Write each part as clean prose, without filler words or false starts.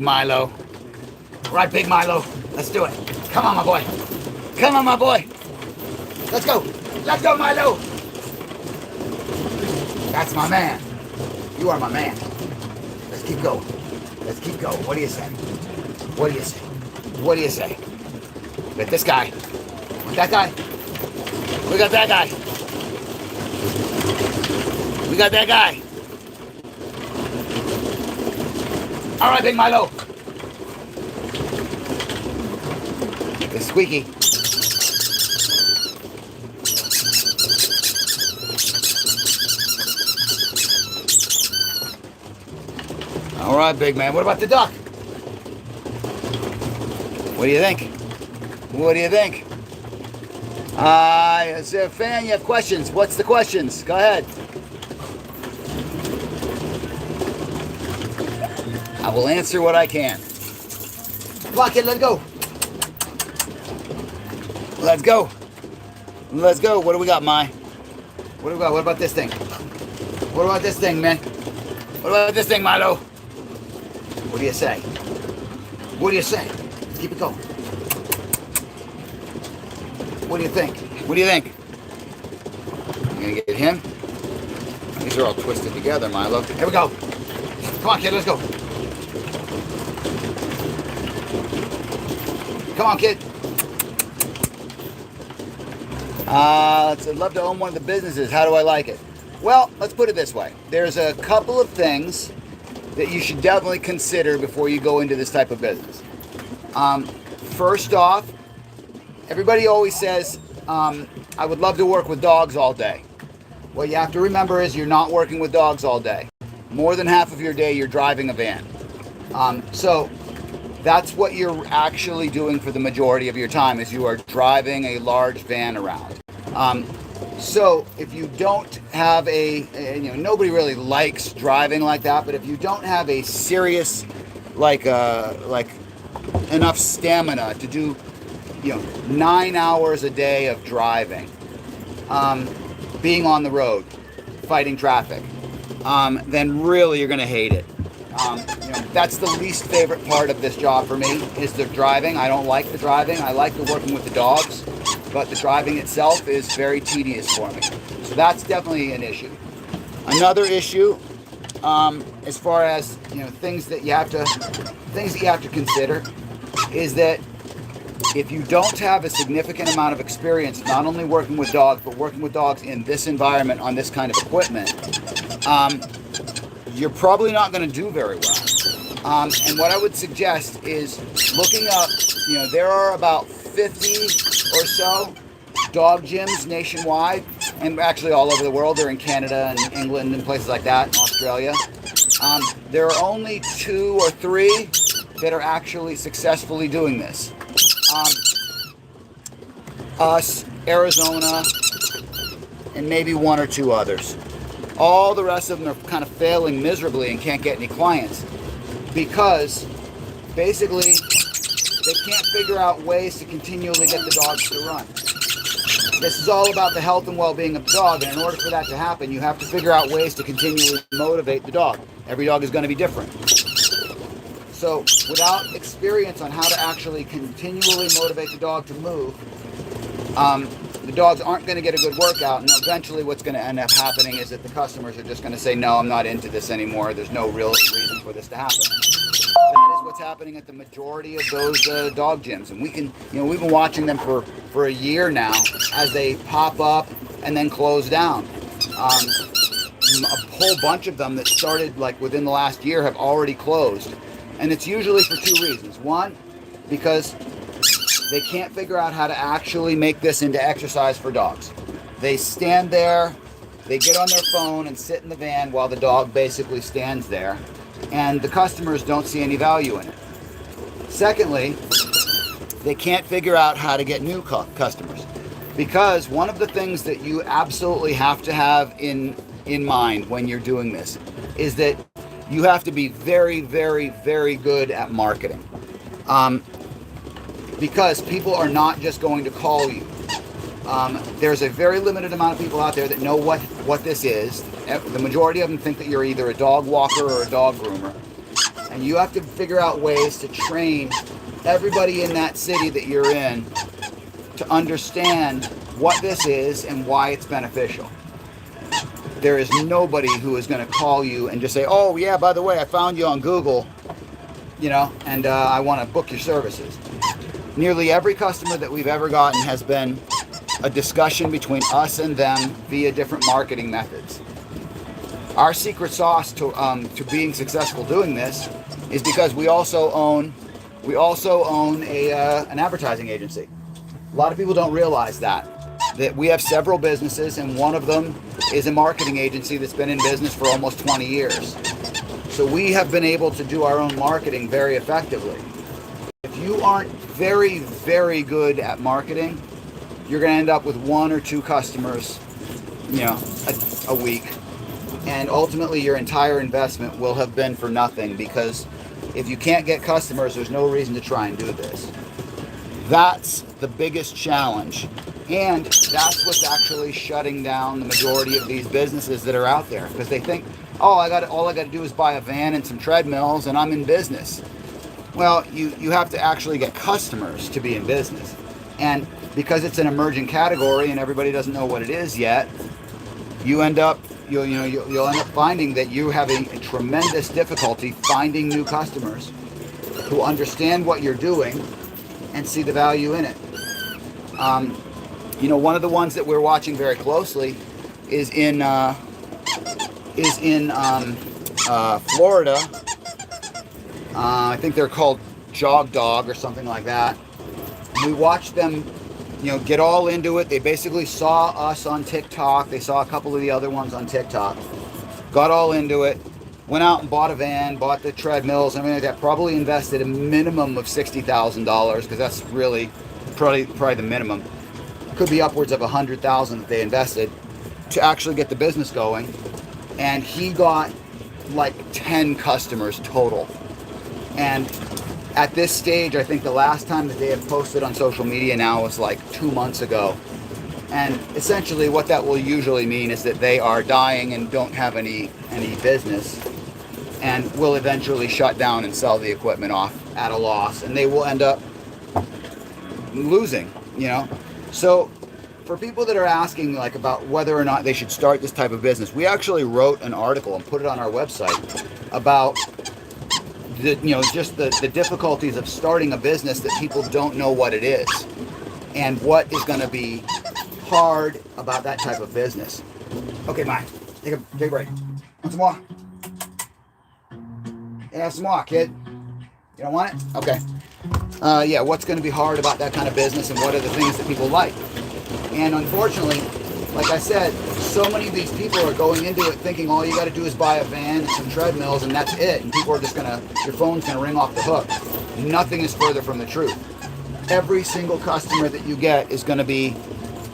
Milo. All right, Big Milo. Let's do it. Come on, my boy. Come on, my boy. Let's go. Let's go, Milo. That's my man. You are my man. Let's keep going. Let's keep going. What do you say? What do you say? What do you say? Got this guy. Want that guy? We got that guy. We got that guy. All right, Big Milo. The squeaky. All right, big man. What about the duck? What do you think? What do you think? As a fan, you have questions. What's the questions? Go ahead. I will answer what I can. Come on, kid, let's go. Let's go. Let's go. What do we got, Mai? What do we got? What about this thing? What about this thing, man? What about this thing, Milo? What do you say? What do you say? Let's keep it going. What do you think? What do you think? You gonna get him? These are all twisted together, Milo. Here we go. Come on, kid, let's go. Come on, kid. I'd love to own one of the businesses. How do I like it? Well, let's put it this way. There's a couple of things that you should definitely consider before you go into this type of business. First off, everybody always says, I would love to work with dogs all day. What you have to remember is you're not working with dogs all day. More than half of your day, you're driving a van. So that's what you're actually doing for the majority of your time, is you are driving a large van around. So if you don't have nobody really likes driving like that, but if you don't have a serious, like enough stamina to do, 9 hours a day of driving, being on the road, fighting traffic, then really you're gonna hate it. That's the least favorite part of this job for me, is the driving. I don't like the driving. I like the working with the dogs, but the driving itself is very tedious for me. So that's definitely an issue. Another issue, as far as things that you have to consider, is that if you don't have a significant amount of experience, not only working with dogs, but working with dogs in this environment on this kind of equipment, you're probably not going to do very well. And what I would suggest is looking up, there are about 50 or so dog gyms nationwide, and actually all over the world. They're in Canada and England and places like that, Australia. There are only 2 or 3 that are actually successfully doing this. Us, Arizona, and maybe 1 or 2 others. All the rest of them are kind of failing miserably and can't get any clients because basically they can't figure out ways to continually get the dogs to run. This is all about the health and well-being of the dog, and in order for that to happen, you have to figure out ways to continually motivate the dog. Every dog is going to be different. So without experience on how to actually continually motivate the dog to move, the dogs aren't going to get a good workout, and eventually what's going to end up happening is that the customers are just going to say, no, I'm not into this anymore. There's no real reason for this to happen. That is what's happening at the majority of those dog gyms. And we can, we've been watching them for a year now as they pop up and then close down. A whole bunch of them that started like within the last year have already closed. And it's usually for 2 reasons. One, because they can't figure out how to actually make this into exercise for dogs. They stand there, they get on their phone and sit in the van while the dog basically stands there, and the customers don't see any value in it. Secondly, they can't figure out how to get new customers, because one of the things that you absolutely have to have in mind when you're doing this is that you have to be very, very, very good at marketing. Because people are not just going to call you. There's a very limited amount of people out there that know what this is. The majority of them think that you're either a dog walker or a dog groomer. And you have to figure out ways to train everybody in that city that you're in to understand what this is and why it's beneficial. There is nobody who is going to call you and just say, oh yeah, by the way, I found you on Google, and I want to book your services. Nearly every customer that we've ever gotten has been a discussion between us and them via different marketing methods. Our secret sauce to being successful doing this is because we also own an advertising agency. A lot of people don't realize that we have several businesses, and one of them is a marketing agency that's been in business for almost 20 years. So we have been able to do our own marketing very effectively. If you aren't very, very good at marketing, you're going to end up with 1 or 2 customers, a week. And ultimately your entire investment will have been for nothing, because if you can't get customers, there's no reason to try and do this. That's the biggest challenge. And that's what's actually shutting down the majority of these businesses that are out there, because they think, oh, all I got to do is buy a van and some treadmills and I'm in business. Well, you have to actually get customers to be in business. And because it's an emerging category and everybody doesn't know what it is yet, you'll end up finding that you have a tremendous difficulty finding new customers who understand what you're doing and see the value in it. One of the ones that we're watching very closely is in Florida. I think they're called Jog Dog or something like that. We watched them, get all into it. They basically saw us on TikTok. They saw a couple of the other ones on TikTok. Got all into it. Went out and bought a van, bought the treadmills, everything like that. Probably invested a minimum of $60,000, because that's really probably the minimum. Could be upwards of $100,000 that they invested to actually get the business going. And he got like 10 customers total. And at this stage, I think the last time that they have posted on social media now was like 2 months ago. And essentially what that will usually mean is that they are dying and don't have any business, and will eventually shut down and sell the equipment off at a loss, and they will end up losing, So for people that are asking about whether or not they should start this type of business, we actually wrote an article and put it on our website about just the difficulties of starting a business, that people don't know what it is and what is going to be hard about that type of business. Okay, Mike, take a break. Want some more? Yeah, some more, kid. You don't want it? Okay. What's going to be hard about that kind of business, and what are the things that people like? And unfortunately, like I said, so many of these people are going into it thinking all you got to do is buy a van and some treadmills and that's it. And people are just your phone's going to ring off the hook. Nothing is further from the truth. Every single customer that you get is going to be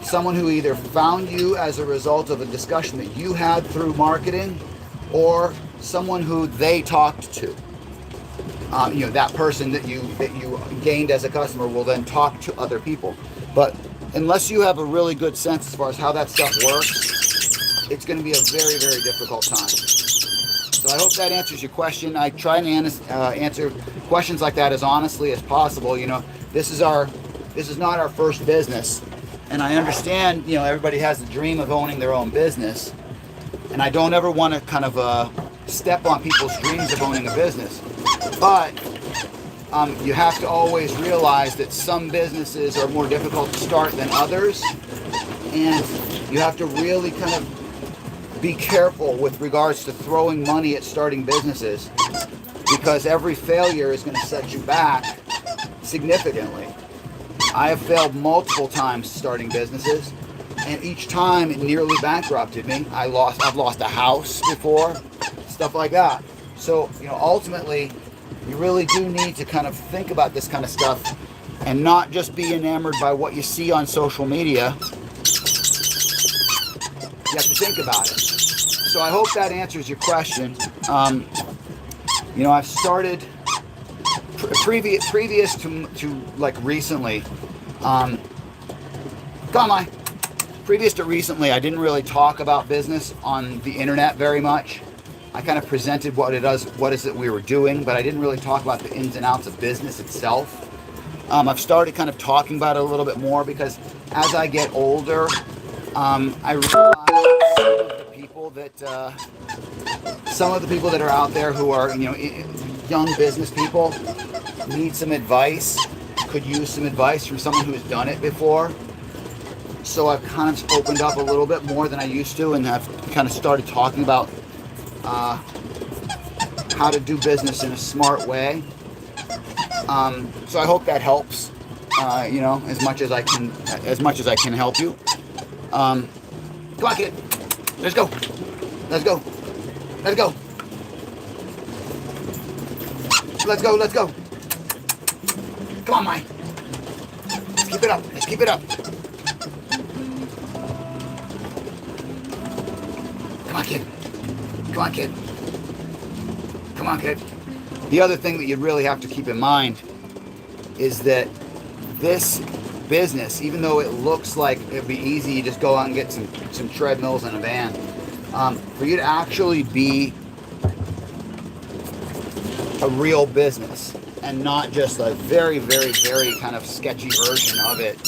someone who either found you as a result of a discussion that you had through marketing, or someone who they talked to. That person that you gained as a customer will then talk to other people. But unless you have a really good sense as far as how that stuff works, it's going to be a very, very difficult time. So I hope that answers your question. I try and answer questions like that as honestly as possible. This is not our first business, and I understand, everybody has the dream of owning their own business, and I don't ever want to kind of step on people's dreams of owning a business. But you have to always realize that some businesses are more difficult to start than others, and you have to really kind of be careful with regards to throwing money at starting businesses, because every failure is going to set you back significantly. I have failed multiple times starting businesses, and each time it nearly bankrupted me. I've lost a house before, stuff like that. So, ultimately, you really do need to kind of think about this kind of stuff and not just be enamored by what you see on social media. You have to think about it. So I hope that answers your question. I've started previous to like recently. Previous to recently, I didn't really talk about business on the internet very much. I kind of presented what is it we were doing, but I didn't really talk about the ins and outs of business itself. I've started kind of talking about it a little bit more because as I get older, I realize some of the people that are out there who are, young business people need some advice, could use some advice from someone who's done it before. So I've kind of opened up a little bit more than I used to, and I've kind of started talking about how to do business in a smart way. So I hope that helps, as much as I can help you. Come on, kid. Let's go. Let's go. Let's go. Let's go. Let's go. Come on, Mike. Let's keep it up. Let's keep it up. Come on, kid. Come on, kid. Come on, kid. The other thing that you really have to keep in mind is that this business, even though it looks like it'd be easy, you just go out and get some treadmills and a van, for you to actually be a real business and not just a very, very, very kind of sketchy version of it,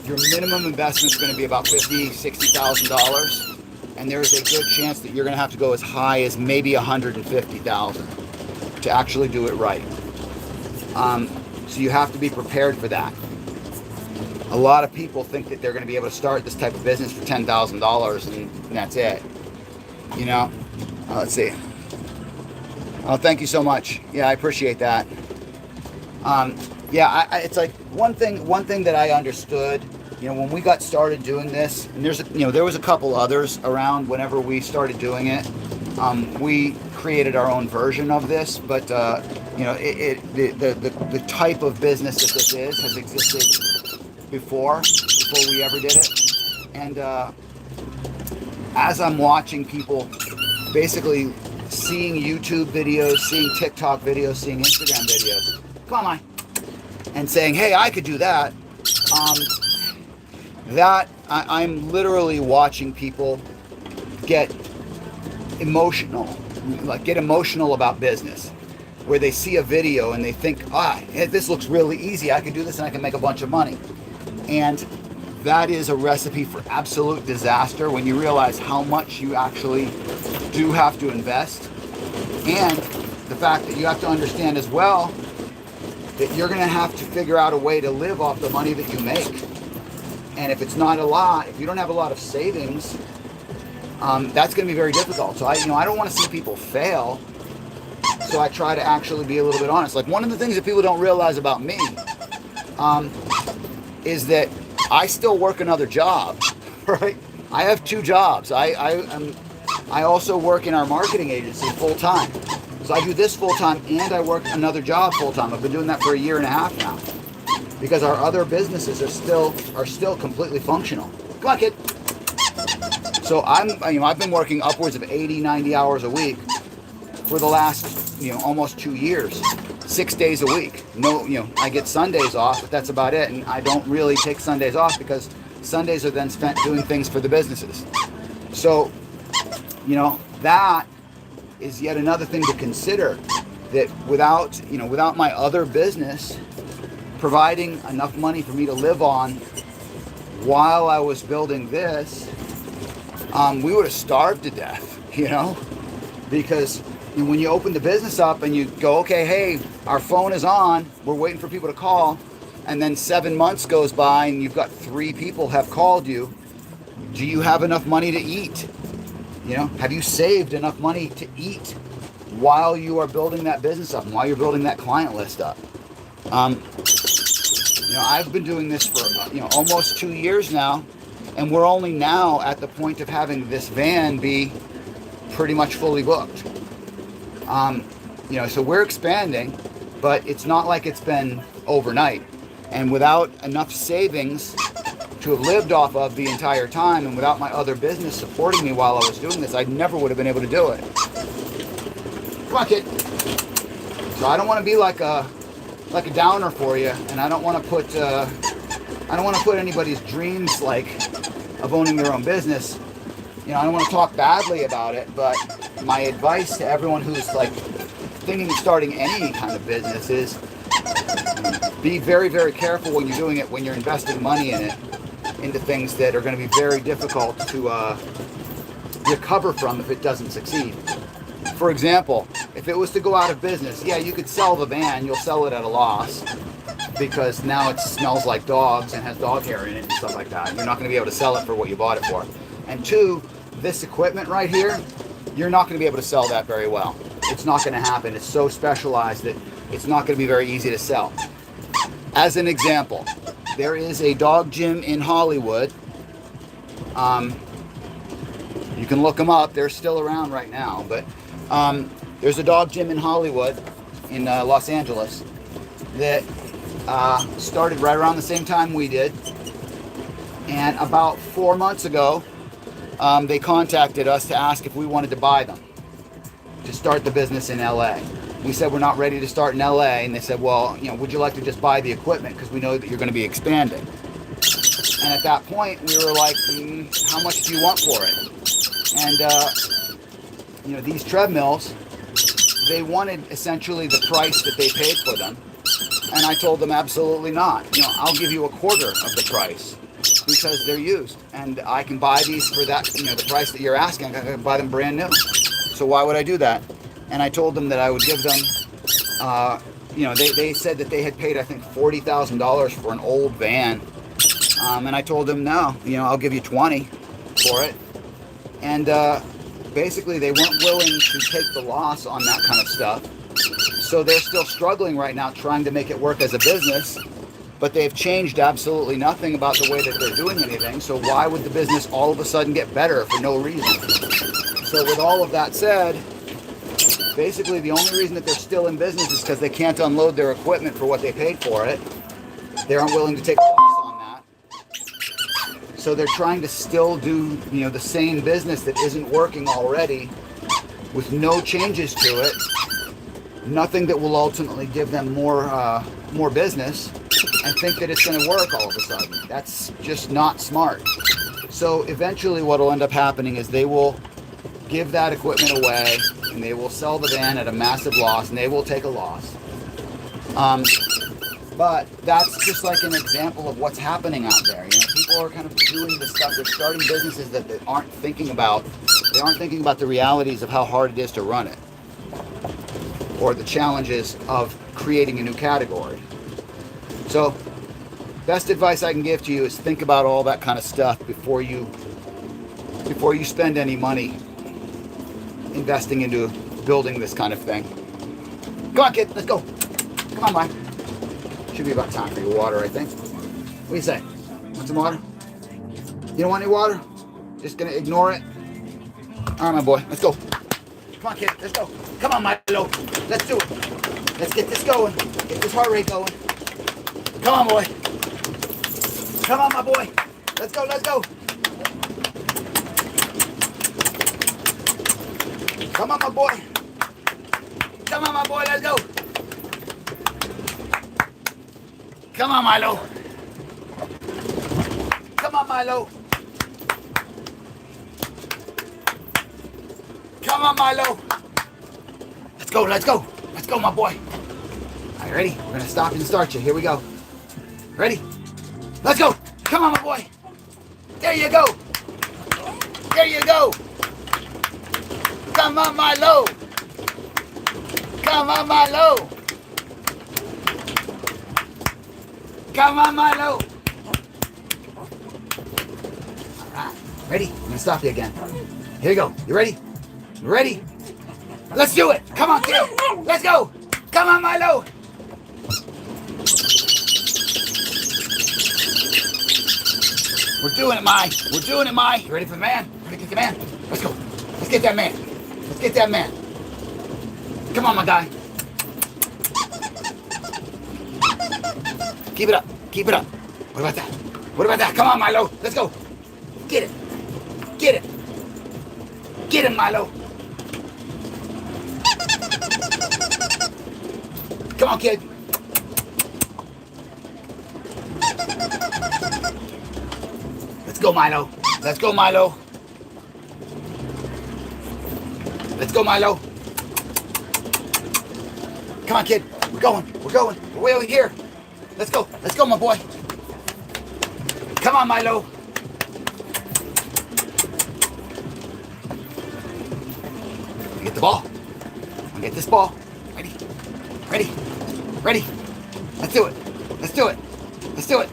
your minimum investment is going to be about $50,000, $60,000, and there's a good chance that you're going to have to go as high as maybe $150,000 to actually do it right. So you have to be prepared for that. A lot of people think that they're going to be able to start this type of business for $10,000 and that's it. Let's see. Oh, thank you so much. Yeah, I appreciate that. It's like one thing that I understood, when we got started doing this, and there was a couple others around whenever we started doing it. We created our own version of this, but the type of business that this has existed before we ever did it. And as I'm watching people basically seeing YouTube videos, seeing TikTok videos, seeing Instagram videos, come on, and saying, hey, I could do that. I'm literally watching people get emotional about business, where they see a video and they think, this looks really easy. I can do this and I can make a bunch of money. And that is a recipe for absolute disaster when you realize how much you actually do have to invest, and the fact that you have to understand as well that you're going to have to figure out a way to live off the money that you make. And if it's not a lot, if you don't have a lot of savings, that's going to be very difficult. So I don't want to see people fail. So I try to actually be a little bit honest. Like, one of the things that people don't realize about me is that I still work another job, right? I have two jobs. I also work in our marketing agency full time. So I do this full time and I work another job full time. I've been doing that for 1.5 years now, because our other businesses are still completely functional. Come on, kid. So I've been working upwards of 80, 90 hours a week for the last almost 2 years, 6 days a week. No, I get Sundays off, but that's about it. And I don't really take Sundays off because Sundays are then spent doing things for the businesses. So, that is yet another thing to consider, that without my other business providing enough money for me to live on while I was building this, we would have starved to death, because when you open the business up and you go, okay, hey, our phone is on, we're waiting for people to call, and then 7 months goes by and you've got 3 people have called you, do you have enough money to eat? Have you saved enough money to eat while you are building that business up and while you're building that client list up? I've been doing this for almost 2 years now, and we're only now at the point of having this van be pretty much fully booked. So we're expanding, but it's not like it's been overnight. And without enough savings to have lived off of the entire time, and without my other business supporting me while I was doing this, I never would have been able to do it. Come on, kid. So I don't want to be like a downer for you, and I don't want to put anybody's dreams of owning their own business I don't want to talk badly about it, but my advice to everyone who's like thinking of starting any kind of business is be very, very careful when you're doing it, when you're investing money in it, into things that are going to be very difficult to recover from if it doesn't succeed. For example, if it was to go out of business, yeah, you could sell the van, you'll sell it at a loss because now it smells like dogs and has dog hair in it and stuff like that. You're not going to be able to sell it for what you bought it for. And two, this equipment right here, you're not going to be able to sell that very well. It's not going to happen. It's so specialized that it's not going to be very easy to sell. As an example, there is a dog gym in Hollywood. You can look them up. They're still around right now. But there's a dog gym in Hollywood, in Los Angeles, that started right around the same time we did. And about 4 months ago, they contacted us to ask if we wanted to buy them to start the business in LA. We said we're not ready to start in LA, and they said, well, would you like to just buy the equipment because we know that you're going to be expanding. And at that point, we were like, how much do you want for it? And these treadmills, they wanted essentially the price that they paid for them, and I told them absolutely not. I'll give you a quarter of the price because they're used, and I can buy these for that, the price that you're asking. I can buy them brand new. So why would I do that? And I told them that I would give them, they said that they had paid, I think, $40,000 for an old van. And I told them, no, I'll give you 20 for it. And basically they weren't willing to take the loss on that kind of stuff. So they're still struggling right now trying to make it work as a business. But they've changed absolutely nothing about the way that they're doing anything. So why would the business all of a sudden get better for no reason? So with all of that said, basically the only reason that they're still in business is because they can't unload their equipment for what they paid for it. They aren't willing to take a loss on that. So they're trying to still do, the same business that isn't working already with no changes to it. Nothing that will ultimately give them more business, and think that it's going to work all of a sudden. That's just not smart. So eventually what will end up happening is they will give that equipment away, and they will sell the van at a massive loss, and they will take a loss. But that's just like an example of what's happening out there. People are kind of doing this stuff. They're starting businesses that they aren't thinking about. They aren't thinking about the realities of how hard it is to run it, or the challenges of creating a new category. So, best advice I can give to you is think about all that kind of stuff before you spend any money investing into building this kind of thing. Come on, kid, let's go. Come on, Mike. Should be about time for your water, I think. What do you say? Want some water? You don't want any water? Just gonna ignore it? All right, my boy, let's go. Come on, kid, let's go. Come on, Milo. Let's do it. Let's get this going. Get this heart rate going. Come on, boy. Come on, my boy. Let's go, let's go. Come on, my boy. Come on, my boy, let's go. Come on, Milo. Come on, Milo. Come on, Milo. Let's go, let's go. Let's go, my boy. All right, ready? We're going to stop and start you. Here we go. Ready? Let's go. Come on, my boy. There you go. There you go. Come on, Milo. Come on, Milo. Come on, Milo. All right. Ready? I'm going to stop you again. Here we go. You ready? You ready? Let's do it. Come on, kid. Let's go. Come on, Milo. We're doing it, Mai. We're doing it, Mai. You ready for the man? Ready to get the man? Let's go. Let's get that man. Let's get that man. Come on, my guy. Keep it up. Keep it up. What about that? What about that? Come on, Milo. Let's go. Get it. Get it. Get him, Milo. Come on, kid. Let's go, Milo. Let's go, Milo. Let's go, Milo. Come on, kid. We're going. We're way over here. Let's go, my boy. Come on, Milo. Get the ball. Get this ball. Ready. Let's do it.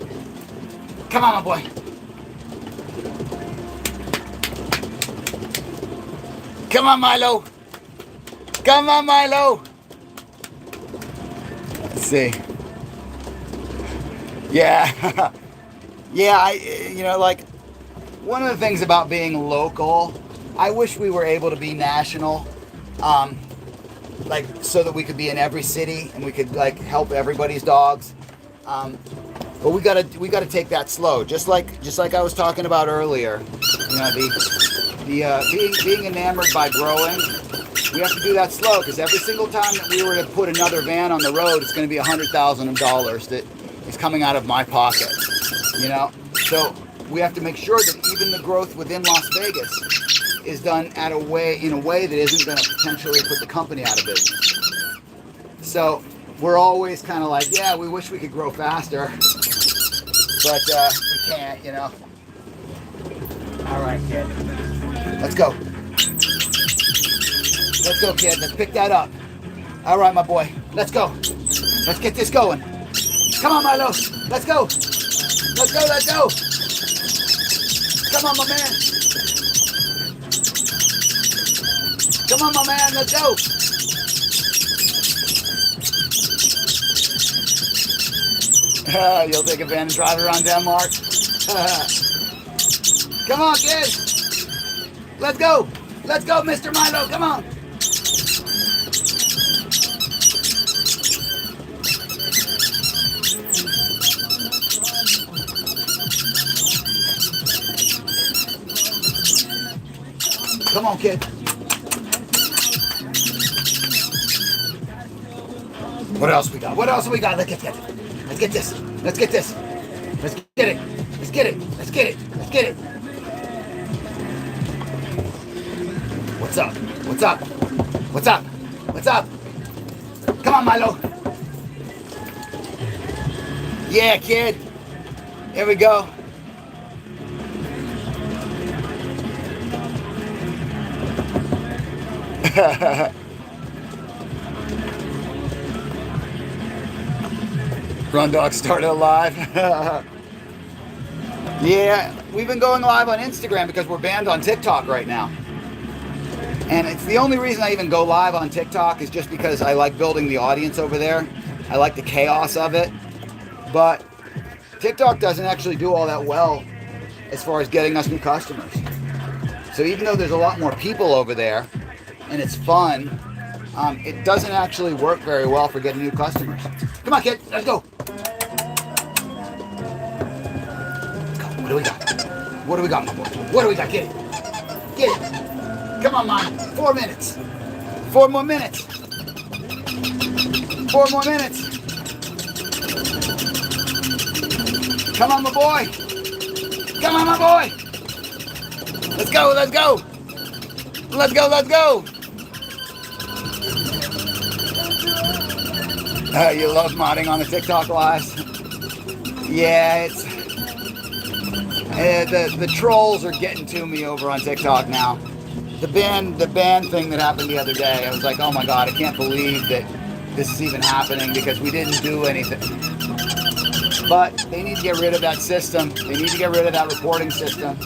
Come on, my boy. Come on, Milo. Let's see. Yeah. Yeah, like, one of the things about being local, I wish we were able to be national, like, so that we could be in every city and we could, like, help everybody's dogs. But we gotta take that slow, just like I was talking about earlier. Being enamored by growing, we have to do that slow, because every single time that we were to put another van on the road, it's going to be $100,000 that is coming out of my pocket. So we have to make sure that even the growth within Las Vegas is done in a way that isn't going to potentially put the company out of business. So we're always kind of like, yeah, we wish we could grow faster, but we can't, All right, kid. Let's go. Let's go, kid. Let's pick that up. All right, my boy. Let's go. Let's get this going. Come on, Milo. Let's go. Let's go. Come on, my man. Let's go. You'll take a van and drive around Denmark. Come on, kid. Let's go, Mr. Milo. Come on. Come on, kid. What else we got? Let's get this. Let's get it. What's up? Come on, Milo. Yeah, kid. Here we go. Run Dog started live. Yeah, we've been going live on Instagram because we're banned on TikTok right now. And it's the only reason I even go live on TikTok is just because I like building the audience over there. I like the chaos of it. But TikTok doesn't actually do all that well as far as getting us new customers. So even though there's a lot more people over there and it's fun, it doesn't actually work very well for getting new customers. Come on, kid, let's go. What do we got, my boy? What do we got? Get it. Come on, man. 4 minutes. 4 more minutes. 4 more minutes. Come on, my boy. Let's go. You love modding on the TikTok lives. Yeah, it's the trolls are getting to me over on TikTok now. The ban thing that happened the other day, I was like, oh my god, I can't believe that this is even happening because we didn't do anything. But they need to get rid of that system. They need to get rid of that reporting system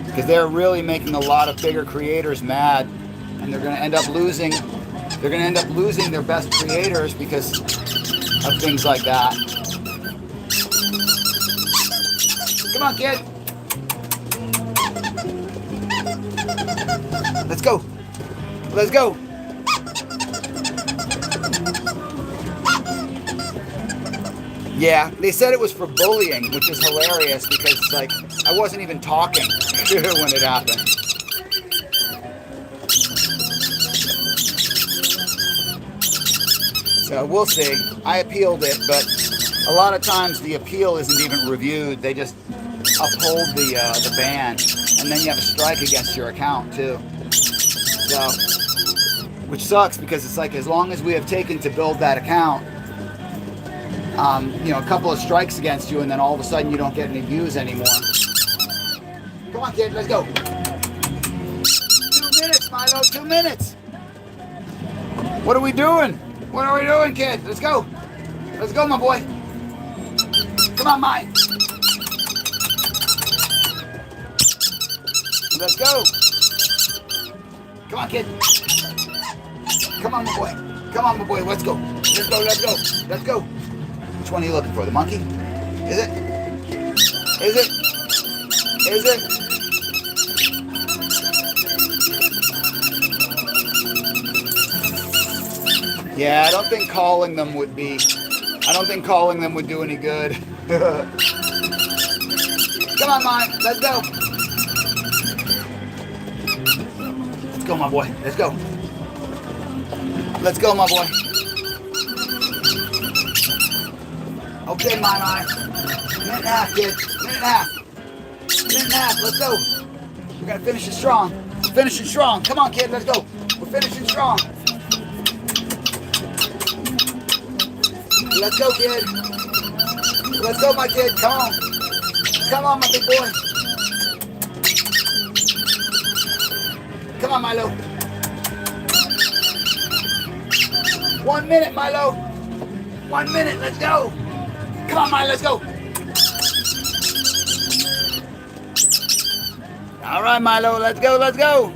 because they're really making a lot of bigger creators mad, and they're going to end up losing. They're going to end up losing their best creators because of things like that. Come on, kid. Let's go. Yeah, they said it was for bullying, which is hilarious because, like, I wasn't even talking when it happened. So we'll see. I appealed it, but a lot of times the appeal isn't even reviewed. They just uphold the ban, and then you have a strike against your account too. So, which sucks because it's like as long as we have taken to build that account, you know, a couple of strikes against you, and then all of a sudden you don't get any views anymore. Come on, kid, let's go. 2 minutes, Milo, 2 minutes. What are we doing? What are we doing, kid? Let's go. Let's go, my boy. Come on, mine. Let's go. Come on, kid. Come on, my boy. Come on, my boy. Let's go. Let's go, let's go. Let's go. Which one are you looking for? The monkey? Is it? Is it? Is it? Yeah, I don't think calling them would be... I don't think calling them would do any good. Come on, mine. Let's go. Let's go, my boy. Let's go. Let's go, my boy. Okay, my. Minute and a half, kid. Minute and a half. Minute and a half. Let's go. We gotta finish it strong. Finishing strong. Come on, kid. Let's go. We're finishing strong. Let's go, kid. Let's go, my kid. Come on. Come on, my big boy. Come on, Milo. 1 minute, Milo. 1 minute. Let's go. Come on, Milo. Let's go. All right, Milo. Let's go. Let's go.